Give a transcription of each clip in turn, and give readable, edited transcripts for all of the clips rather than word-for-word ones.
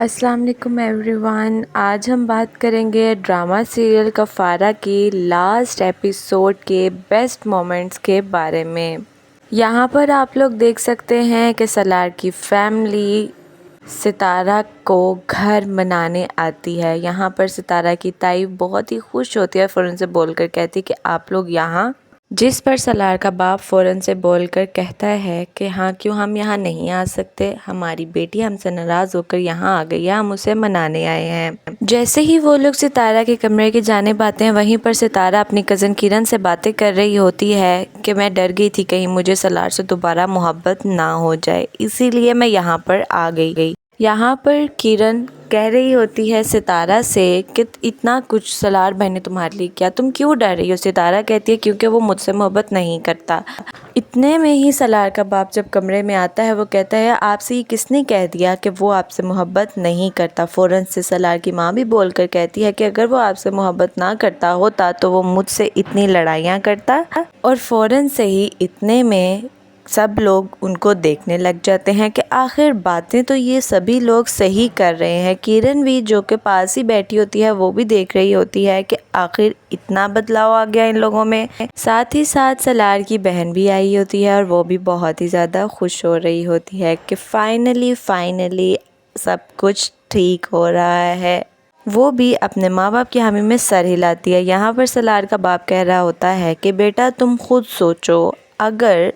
अस्सलाम वालेकुम एवरीवन। आज हम बात करेंगे ड्रामा सीरियल कफ़ारा की लास्ट एपिसोड के बेस्ट मोमेंट्स के बारे में। यहाँ पर आप लोग देख सकते हैं कि सलार की फैमिली सितारा को घर मनाने आती है। यहाँ पर सितारा की ताई बहुत ही खुश होती है, फ़ौरन से बोलकर कहती कि आप लोग यहाँ, जिस पर सलार का बाप फ़ौरन से बोलकर कहता है कि हाँ, क्यों हम यहाँ नहीं आ सकते, हमारी बेटी हमसे नाराज़ होकर यहाँ आ गई है, हम उसे मनाने आए हैं। जैसे ही वो लोग सितारा के कमरे की जानिब आते हैं, वहीं पर सितारा अपनी कज़न किरण से बातें कर रही होती है कि मैं डर गई थी कहीं मुझे सलार से दोबारा मोहब्बत ना हो जाए, इसीलिए मैं यहाँ पर आ गई। यहाँ पर किरण कह रही होती है सितारा से कि इतना कुछ सलार भाई ने तुम्हारे लिए किया, तुम क्यों डर रही हो। सितारा कहती है क्योंकि वो मुझसे मोहब्बत नहीं करता। इतने में ही सलार का बाप जब कमरे में आता है, वो कहता है आपसे ये किसने कह दिया कि वो आपसे मोहब्बत नहीं करता। फ़ौरन से सलार की माँ भी बोलकर कहती है कि अगर वो आपसे मोहब्बत ना करता होता तो वो मुझसे इतनी लड़ाइयाँ करता। और फ़ौरन से ही इतने में सब लोग उनको देखने लग जाते हैं कि आखिर बातें तो ये सभी लोग सही कर रहे हैं। किरण भी जो कि पास ही बैठी होती है, वो भी देख रही होती है कि आखिर इतना बदलाव आ गया इन लोगों में। साथ ही साथ सलार की बहन भी आई होती है और वो भी बहुत ही ज़्यादा खुश हो रही होती है कि फाइनली सब कुछ ठीक हो रहा है। वो भी अपने माँ बाप की हामी में सर हिलाती है। यहाँ पर सलार का बाप कह रहा होता है कि बेटा तुम खुद सोचो, अगर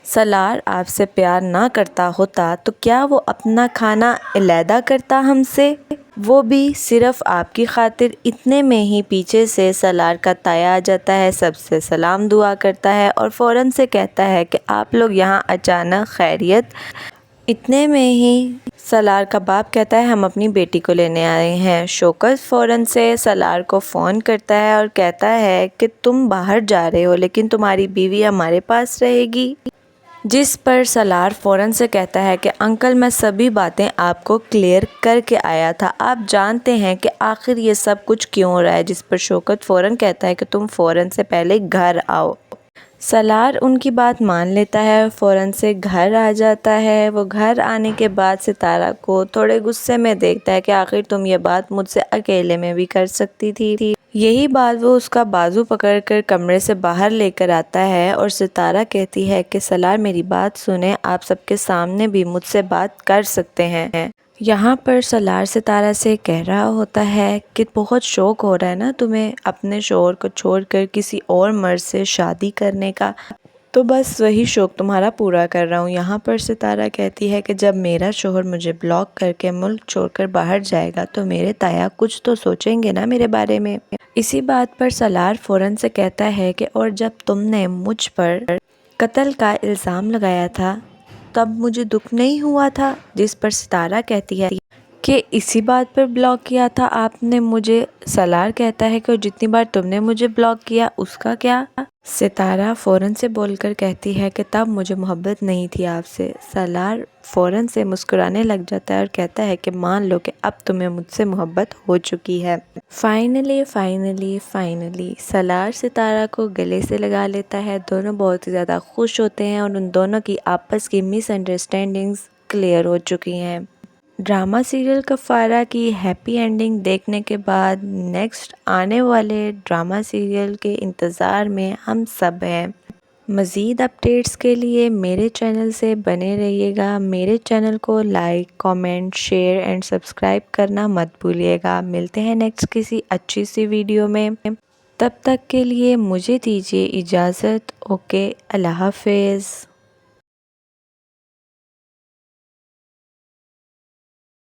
सलार आपसे प्यार ना करता होता तो क्या वो अपना खाना अलहदा करता हमसे, वो भी सिर्फ़ आपकी खातिर। इतने में ही पीछे से सलार का ताया आ जाता है, सबसे सलाम दुआ करता है और फ़ौरन से कहता है कि आप लोग यहाँ अचानक खैरियत। इतने में ही सलार का बाप कहता है हम अपनी बेटी को लेने आए हैं। शौकत फ़ौरन से सलार को फ़ोन करता है और कहता है कि तुम बाहर जा रहे हो लेकिन तुम्हारी बीवी हमारे पास रहेगी। जिस पर सलार फ़ौरन से कहता है कि अंकल मैं सभी बातें आपको क्लियर करके आया था, आप जानते हैं कि आखिर ये सब कुछ क्यों हो रहा है। जिस पर शौकत फ़ौरन कहता है कि तुम फ़ौरन से पहले घर आओ। सलार उनकी बात मान लेता है, फ़ौरन से घर आ जाता है। वो घर आने के बाद सितारा को थोड़े गुस्से में देखता है कि आखिर तुम ये बात मुझसे अकेले में भी कर सकती थी। यही बात वो उसका बाजू पकड़कर कमरे से बाहर लेकर आता है और सितारा कहती है कि सलार मेरी बात सुने, आप सबके सामने भी मुझसे बात कर सकते हैं। यहाँ पर सलार सितारा से कह रहा होता है कि बहुत शौक़ हो रहा है ना तुम्हें अपने शौहर को छोड़कर किसी और मर्द से शादी करने का, तो बस वही शौक़ तुम्हारा पूरा कर रहा हूँ। यहाँ पर सितारा कहती है कि जब मेरा शौहर मुझे ब्लॉक करके मुल्क छोड़कर बाहर जाएगा तो मेरे ताया कुछ तो सोचेंगे ना मेरे बारे में। इसी बात पर सलार फ़ौरन से कहता है कि और जब तुमने मुझ पर कत्ल का इल्ज़ाम लगाया था तब मुझे दुख नहीं हुआ था। जिस पर सितारा कहती है कि इसी बात पर ब्लॉक किया था आपने मुझे। सलार कहता है कि जितनी बार तुमने मुझे ब्लॉक किया उसका क्या। सितारा फ़ौरन से बोलकर कहती है कि तब मुझे मोहब्बत नहीं थी आपसे। सलार फ़ौरन से मुस्कुराने लग जाता है और कहता है कि मान लो कि अब तुम्हें मुझसे मोहब्बत हो चुकी है। फाइनली सलार सितारा को गले से लगा लेता है। दोनों बहुत ही ज़्यादा खुश होते हैं और उन दोनों की आपस की मिसअंडरस्टैंडिंग्स क्लियर हो चुकी हैं। ड्रामा सीरियल कफ़ारा की हैप्पी एंडिंग देखने के बाद नेक्स्ट आने वाले ड्रामा सीरियल के इंतज़ार में हम सब हैं। मज़ीद अपडेट्स के लिए मेरे चैनल से बने रहिएगा। मेरे चैनल को like, comment, share and subscribe करना मत भूलिएगा। मिलते हैं नेक्स्ट किसी अच्छी सी वीडियो में, तब तक के लिए मुझे दीजिए इजाज़त। ओके, अल्लाह हाफ़िज़।